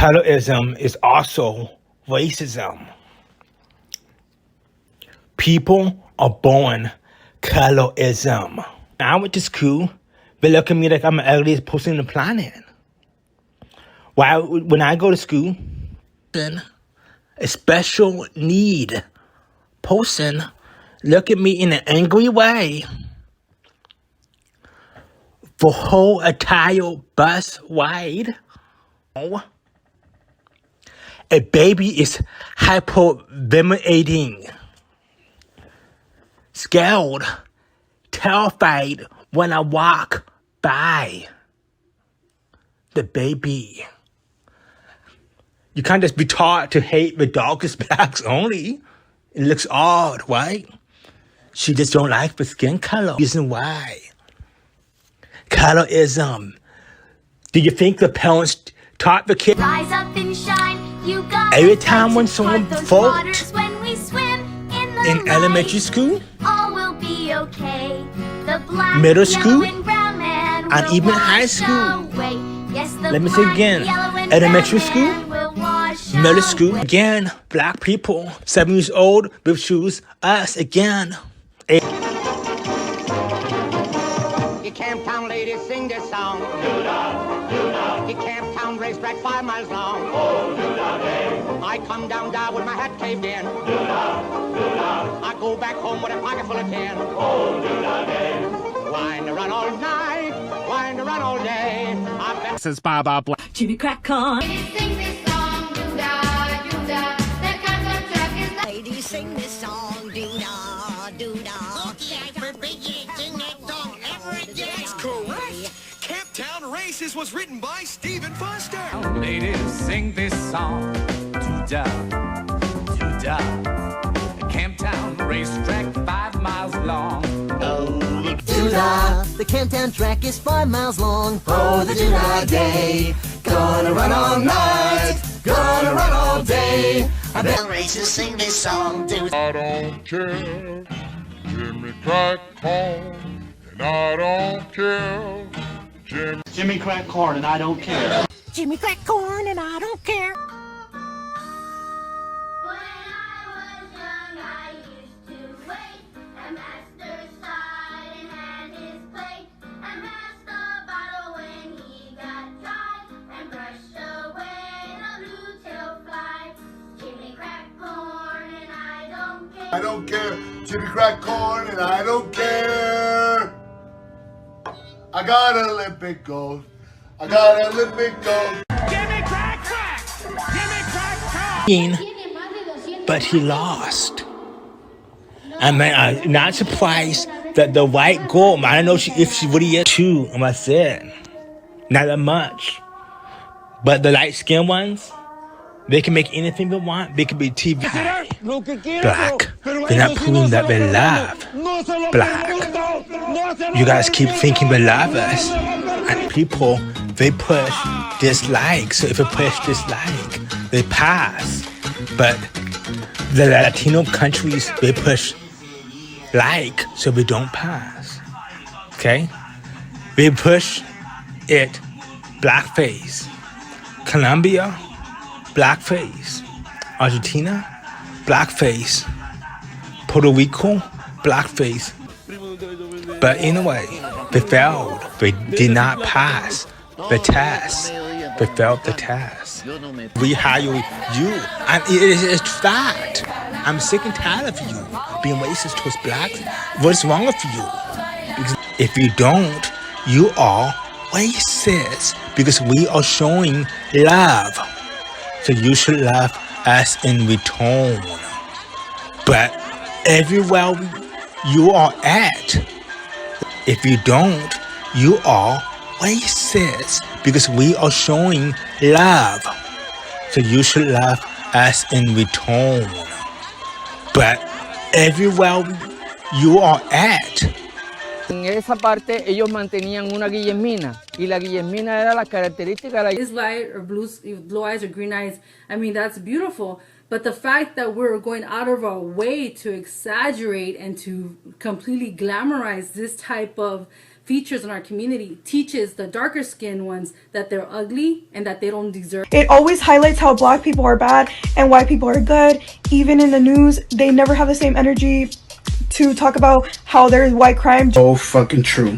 colorism is also racism. People are born colorism. I went to school, they look at me like I'm the ugliest person on the planet. When I go to school, a special need person look at me in an angry way for whole entire bus ride. A baby is hyperventilating, scared, terrified when I walk by the baby. You can't just be taught to hate the darkest blacks only. It looks odd, right? She just don't like the skin color. Reason why. Colorism. Do you think the parents taught the kids? Rise up and shine. You got Every time when someone vote in elementary school, all will be okay. The black, middle school, and brown man and even high school. Yes, let me say again. Elementary school, middle school, again. Black people, 7 years old, with shoes, us again. You Camptown ladies sing this song. You Camptown racetrack 5 miles long. I come down with my hat caved in. I go back home with a pocket full of tin. Wine to run all night, wine to run all day. This is Baba Black. Jimmy Crack Corn. Ladies sing this song, doo-dah, doo-dah. Okay, I forbid you to sing that song ever again. That's correct. Camptown Races was written by Stephen Foster. Ladies, sing this song. Doo-dah, doo-dah. Camptown racetrack 5 miles long. Oh, the doo-dah. The Camptown track is 5 miles long. Oh, the doo-dah day. Gonna run all night. Gonna run all day. I bet races sing this song. I don't care. Jimmy Crack Corn, and I don't care. Jimmy Crack Corn, and I don't care. Jimmy Crack Corn, and I don't care. I don't care. Jimmy Crack Corn, and I don't care. I got Olympic gold. I got Olympic gold. Jimmy Crack Crack! Jimmy Crack Crack! But he lost. I'm not surprised that the white girl, I don't know if she really is too, I must say. Not that much. But the light-skinned ones, they can make anything they want. They can be TV black. They're not proving that they love black. You guys keep thinking they love us. And people, they push dislike. So if they push dislike, they pass. But the Latino countries, they push like, so we don't pass. Okay? They push it blackface. Colombia, blackface. Argentina, blackface. Puerto Rico, blackface. But anyway, they failed. They did not pass the test. They failed the test. We hire you, and it is a fact. I'm sick and tired of you being racist towards blacks. What's wrong with you? Because if you don't, you are racist. Because we are showing love. So you should love us in return. But everywhere you are at, if you don't, you are racist. Because we are showing love. So you should love us in return. But everywhere you are at. En esa parte ellos mantenían una guillermina y la guillermina era la característica de la is light or blue eyes or green eyes. I mean, that's beautiful. But the fact that we're going out of our way to exaggerate and to completely glamorize this type of features in our community teaches the darker skinned ones that they're ugly and that they don't deserve. It always highlights how black people are bad and white people are good. Even in the news, they never have the same energy to talk about how there's white crime. So fucking true.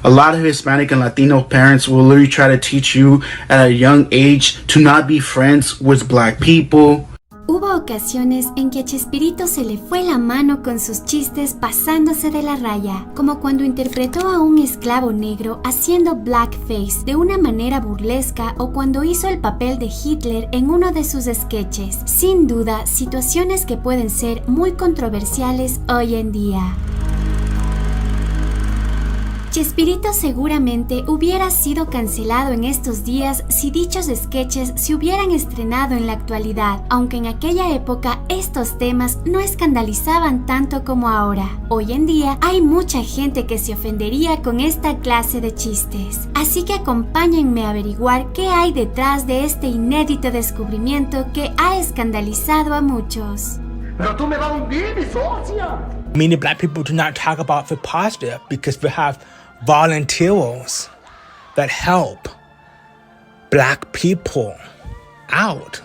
A lot of Hispanic and Latino parents will literally try to teach you at a young age to not be friends with black people. Hubo ocasiones en que a Chespirito se le fue la mano con sus chistes pasándose de la raya, como cuando interpretó a un esclavo negro haciendo blackface de una manera burlesca o cuando hizo el papel de Hitler en uno de sus sketches. Sin duda, situaciones que pueden ser muy controversiales hoy en día. Chespirito seguramente hubiera sido cancelado en estos días si dichos sketches se hubieran estrenado en la actualidad, aunque en aquella época estos temas no escandalizaban tanto como ahora. Hoy en día hay mucha gente que se ofendería con esta clase de chistes, así que acompáñenme a averiguar qué hay detrás de este inédito descubrimiento que ha escandalizado a muchos. Pero tú me vas a hundir, mi socia. Many black people do not talk about the positive because we have volunteers that help black people out.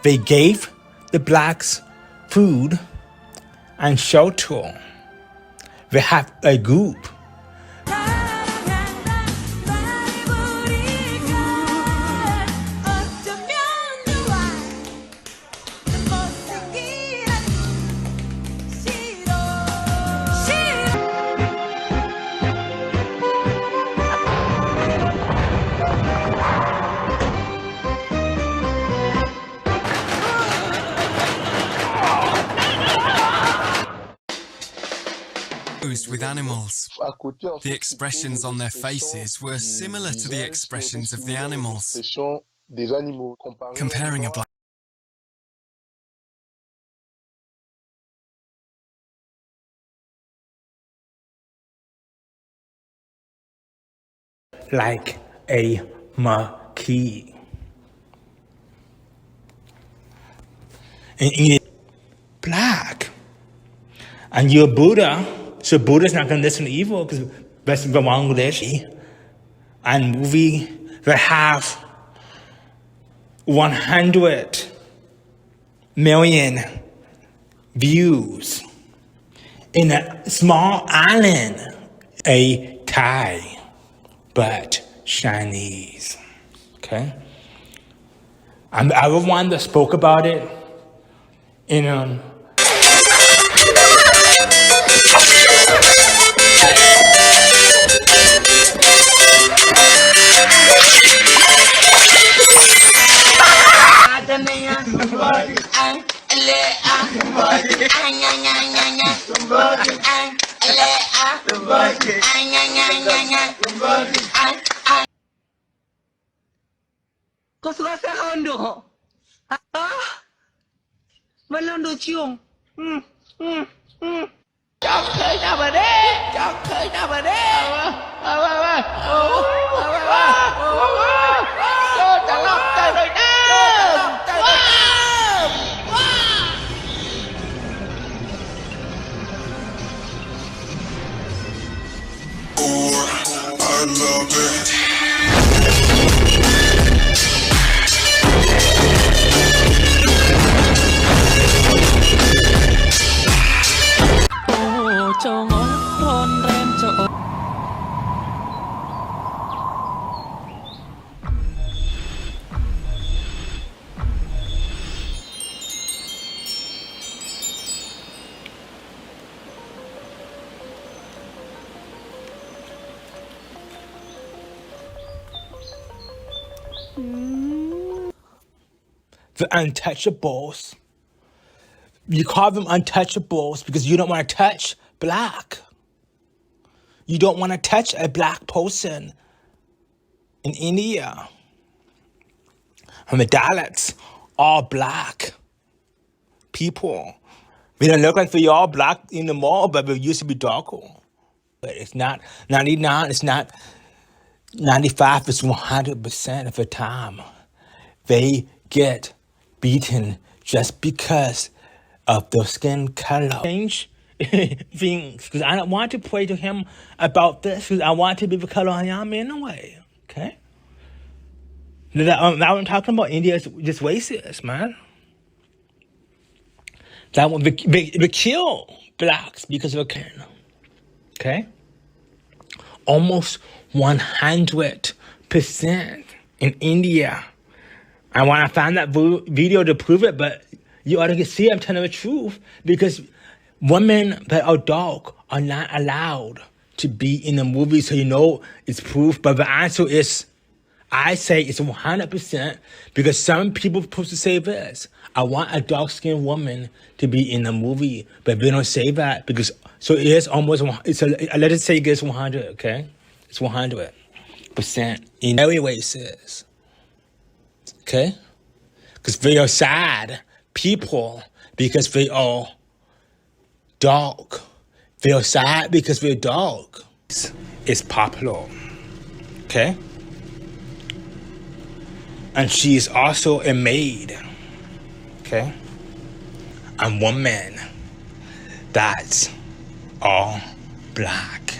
They gave the blacks food and shelter. They have a group. With animals. The expressions on their faces were similar to the expressions of the animals. Comparing a black like a monkey. And eat it black. And you're Buddha. So Buddha's not going to listen to evil because that's Bangladeshi. And movie that have 100 million views in a small island, a Thai, but Chinese. Okay? I was one that spoke about it in Kau suka saya kau Melondo cium. Chọc khơi nào mà đi, chọc khơi nào mà đi. Cho ta lọc trời rồi đó. I love it. The untouchables. You call them untouchables because you don't want to touch black. You don't want to touch a black person in India. And the Dalits, all black people. We don't look like we all black in the mall, but we used to be darker. But it's not 99, it's not 95, it's 100% of the time. They get beaten just because of their skin color. Change things because I don't want to pray to him about this because I want to be the color I am anyway. Okay? Now I'm talking about India is just racist, man. That one, they kill blacks because of a can. Okay? Almost 100% in India. I want to find that video to prove it, but you ought to see I'm telling the truth because women that are dark are not allowed to be in the movie, so you know it's proof. But the answer is, I say it's 100% because some people are supposed to say this. I want a dark-skinned woman to be in the movie, but they don't say that because so it is almost. Let us say it gets 100. Okay, it's 100% in every way it says. Okay, because they are sad people because they are dark. They are sad because they're dark. It's popular. Okay. And she is also a maid, okay? And woman that's all black.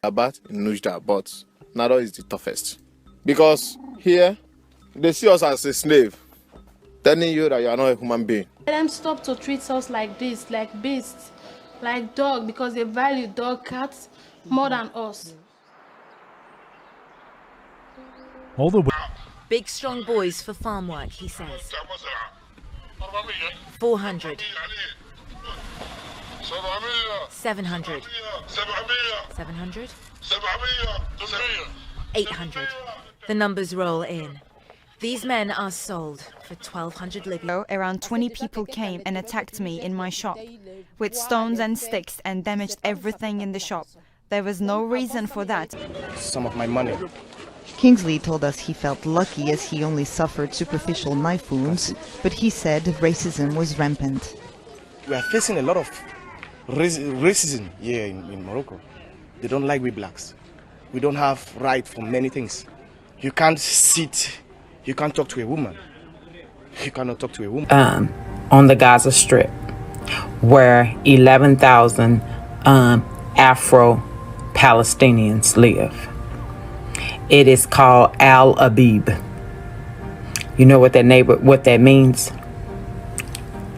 About in Nujda, but Nado is the toughest. Because here, they see us as a slave, telling you that you are not a human being. Let them stop to treat us like this, like beasts, like dog, because they value dog, cats more than us. All the big strong boys for farm work, he says. 400. 700. 700. 800. The numbers roll in. These men are sold for 1,200 libya. Around 20 people came and attacked me in my shop with stones and sticks and damaged everything in the shop. There was no reason for that. Some of my money. Kingsley told us he felt lucky as he only suffered superficial knife wounds, but he said racism was rampant. We are facing a lot of racism here in Morocco. They don't like we blacks. We don't have right for many things. You can't sit, you can't talk to a woman. You cannot talk to a woman. On the Gaza Strip, where 11,000 Afro-Palestinians live. It is called Al Abib. You know what that means?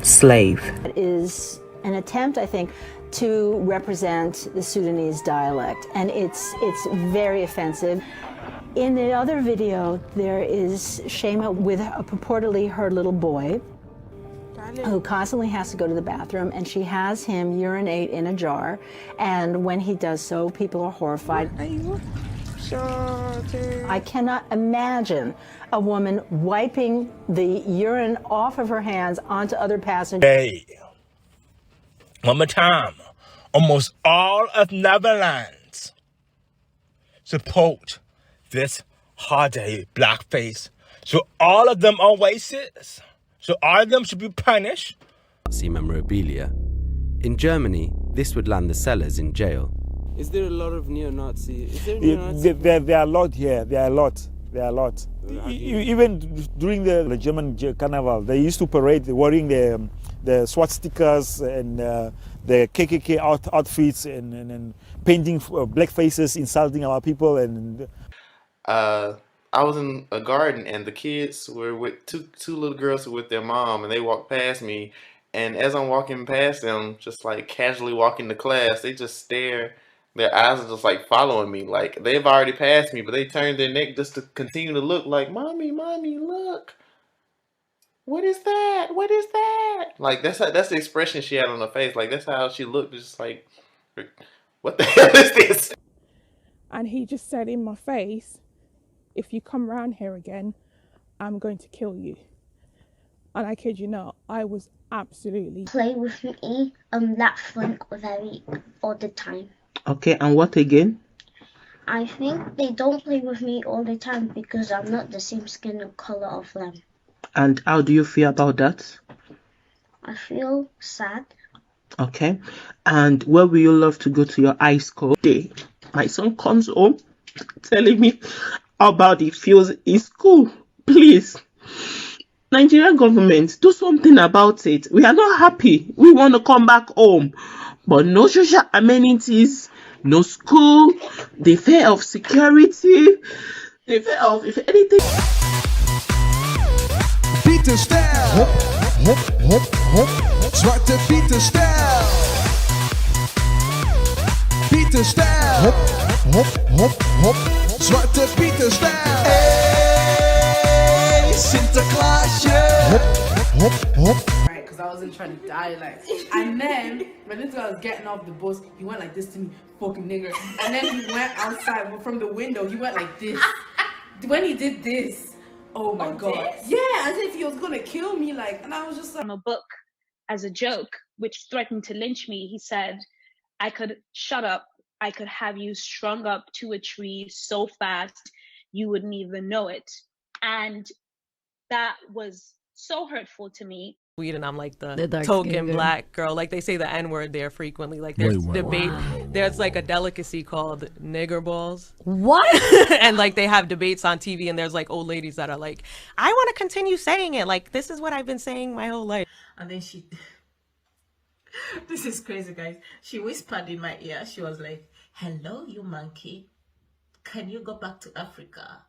Slave. It is an attempt, I think, to represent the Sudanese dialect, and it's very offensive. In the other video, there is Shema with purportedly her little boy who constantly has to go to the bathroom, and she has him urinate in a jar, and when he does so, people are horrified. I cannot imagine a woman wiping the urine off of her hands onto other passengers. Hey, one more time. Almost all of Netherlands support this holiday blackface. So all of them are racist. So all of them should be punished. Nazi memorabilia. In Germany, this would land the sellers in jail. Is there a lot of neo-Nazi? There are a lot here. There are a lot. Even during the German carnival, they used to parade wearing the swastikas and the KKK outfits and painting black faces, insulting our people. And I was in a garden and the kids were with two little girls with their mom, and they walked past me. And as I'm walking past them, just like casually walking to class, they just stare. Their eyes are just like following me. Like they've already passed me, but they turned their neck just to continue to look like, mommy, look. What is that? What is that? Like that's the expression she had on her face. Like that's how she looked. Just like, what the hell is this? And he just said in my face, if you come around here again, I'm going to kill you. And I kid you not, I was absolutely... Play with me, that Frank very all the time. Okay, and what again? I think they don't play with me all the time because I'm not the same skin color of them. And how do you feel about that? I feel sad. Okay. And where will you love to go to your high school day? My son comes home telling me how bad he feels in school. Please, Nigerian government, do something about it. We are not happy. We want to come back home. But no social amenities, no school, the fear of security, the fear of, if anything. Pieter Stijl. Hop, hop, hop, hop. Zwarte Pieter Stijl. Pieter Stijl. Hop, hop, hop, hop. Zwarte Pieter Stijl. Hey, Sinterklaasje. Hop, hop, hop. Right, because I wasn't trying to die, like. And then, when this guy was getting off the bus, he went like this to me, fucking nigger. And then he went outside, but from the window, he went like this. When he did this, oh my god. This? Yeah, as if he was gonna kill me, like, and I was just like. From a book as a joke, which threatened to lynch me, he said, I could shut up, I could have you strung up to a tree so fast you wouldn't even know it. And that was so hurtful to me. And I'm like the dark token skin girl. black girl. Like they say the N-word there frequently. Like there's debate. There's like a delicacy called nigger balls. What? And like they have debates on TV, and there's like old ladies that are like, I want to continue saying it. Like this is what I've been saying my whole life. And then she, this is crazy, guys. She whispered in my ear. She was like, hello, you monkey. Can you go back to Africa?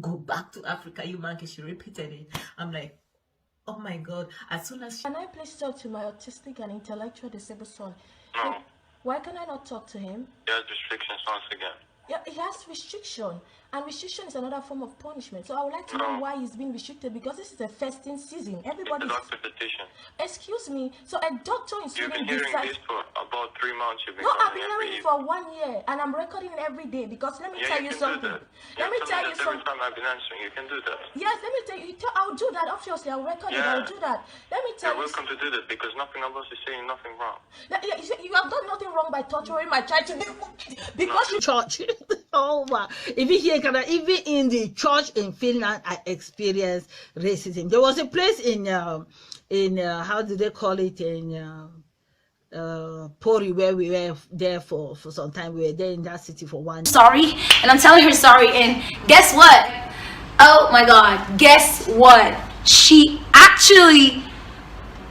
Go back to Africa, you monkey. She repeated it. I'm like, oh my god. As soon as she... Can I please talk to my autistic and intellectual disabled son? No. Why can I not talk to him? There's restrictions once again. Yeah, he has restriction, and restriction is another form of punishment. So I would like to know why he's being restricted, because this is a festive season. Everybody. It's a doctor petition. Excuse me. So a doctor in You've Sweden been hearing decides. this for about 3 months. You've been No, I've coming been every hearing it evening. for 1 year, and I'm recording it every day. Because let me Yeah, tell you you can something. do that. Let me tell you Every something. time I've been answering, you can do that. Yes, let me tell you. I'll do that. Obviously, I'll record it. I'll do that. Let me tell You're you. welcome to do that because nothing of us is saying nothing wrong. You have done nothing wrong by torturing my child today because you church. Oh wow. Even here, even in the church in Finland, I experienced racism. There was a place in how do they call it, in Pori, where we were there for some time. We were there in that city for 1 year. Sorry, and I'm telling her sorry, and guess what? Oh my god, guess what? She actually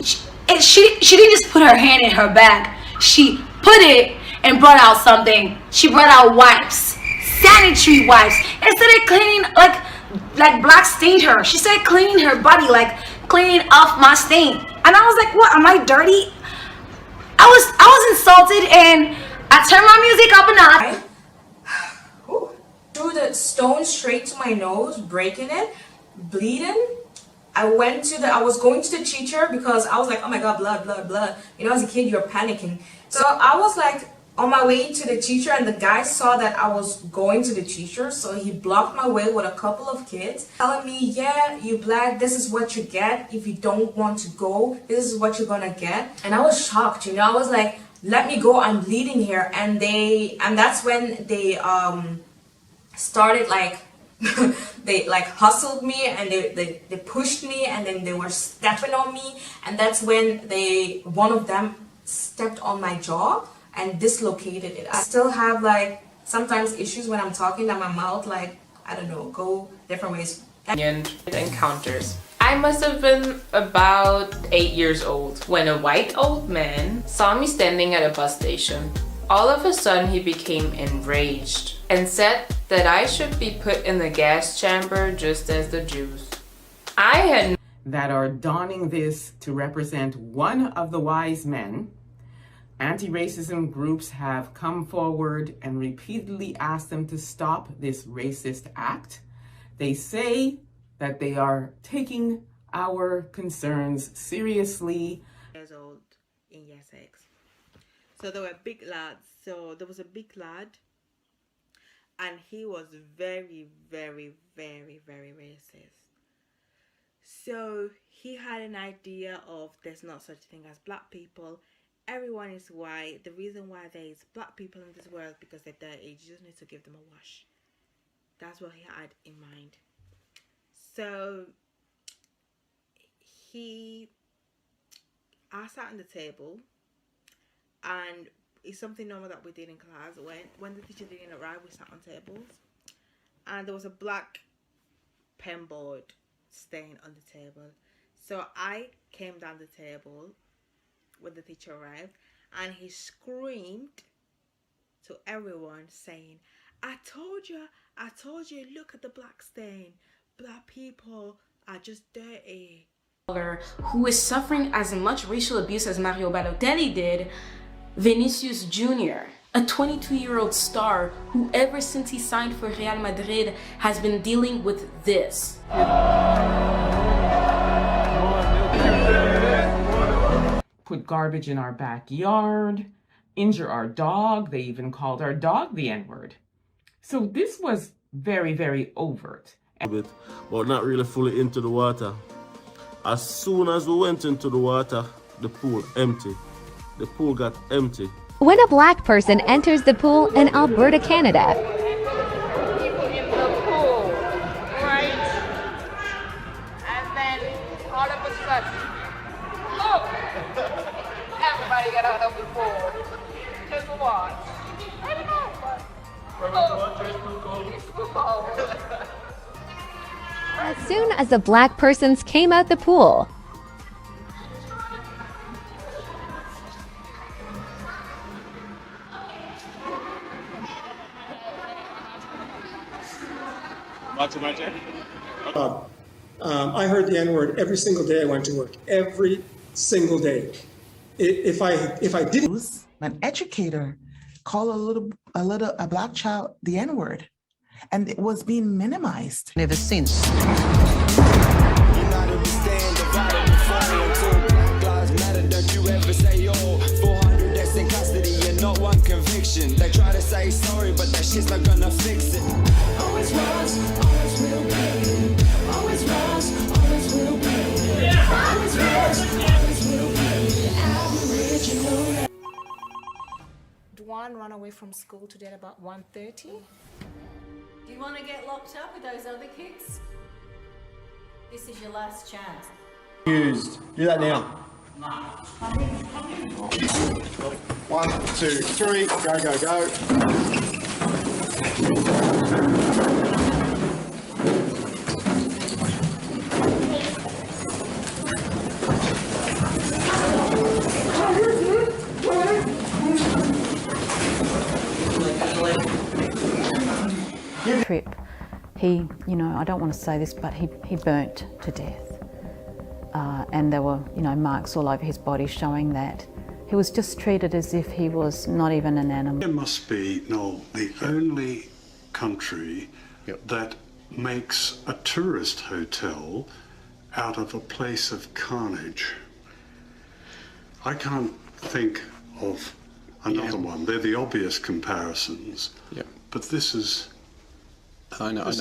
she didn't just put her hand in her bag. She put it and brought out something. She brought out wipes, sanitary wipes. Instead of cleaning, like black stained her, she said cleaning her body, like cleaning off my stain. And I was like, what, am I dirty? I was insulted, and I turned my music up a notch. Threw the stone straight to my nose, breaking it, bleeding. I was going to the teacher because I was like, oh my god, blood, blood, blood. You know, as a kid, you're panicking. So I was like on my way to the teacher, and the guy saw that I was going to the teacher, so he blocked my way with a couple of kids, telling me, yeah, you black, this is what you get. If you don't want to go, this is what you're gonna get. And I was shocked, you know, I was like, let me go, I'm bleeding here. And that's when they started like they like hustled me, and they pushed me, and then they were stepping on me, and that's when one of them stepped on my jaw and dislocated it. I still have like sometimes issues when I'm talking, that my mouth, like, I don't know, go different ways. And encounters. I must have been about 8 years old when a white old man saw me standing at a bus station. All of a sudden he became enraged and said that I should be put in the gas chamber just as the Jews. I had that are donning this to represent one of the wise men. Anti-racism groups have come forward and repeatedly asked them to stop this racist act. They say that they are taking our concerns seriously. Years old in year 6. So there were big lads. So there was a big lad, and he was very, very, very, very racist. So he had an idea of there's not such a thing as black people, everyone is white. The reason why there is black people in this world because they're dirty. You just need to give them a wash. That's what he had in mind. So I sat on the table, and it's something normal that we did in class. When the teacher didn't arrive, we sat on tables, and there was a black pen board stain on the table. So I came down the table when the teacher arrived, and he screamed to everyone saying, I told you, look at the black stain. Black people are just dirty. Who is suffering as much racial abuse as Mario Balotelli did, Vinicius Jr., a 22-year-old star who ever since he signed for Real Madrid has been dealing with this. Put garbage in our backyard, injure our dog. They even called our dog the N-word. So this was very, very overt. But not really fully into the water. As soon as we went into the water, the pool empty. The pool got empty. When a black person enters the pool in Alberta, Canada, People in the pool, right? And then all of a sudden, look! Everybody got out of the pool. Just watch. I don't know, but it's too cold. as soon as the black persons came out the pool, I heard the N-word every single day I went to work. Every single day. If I didn't, an educator called a black child the N-word, and it was being minimized. Ever since. Not one conviction. They try to say sorry, but that shit's not gonna fix it. Always was, always will be. Always was, always will be. Always was, always will be. Aboriginal. Dwan ran away from school today at about 1:30. Do you want to get locked up with those other kids? This is your last chance. Used. Do that now. 1, 2, 3, go, go, go. Trip, he, I don't want to say this, but he burnt to death. And there were, marks all over his body showing that. He was just treated as if he was not even an animal. It must be, Noel, the only country that makes a tourist hotel out of a place of carnage. I can't think of another one. They're the obvious comparisons. But this is... I know.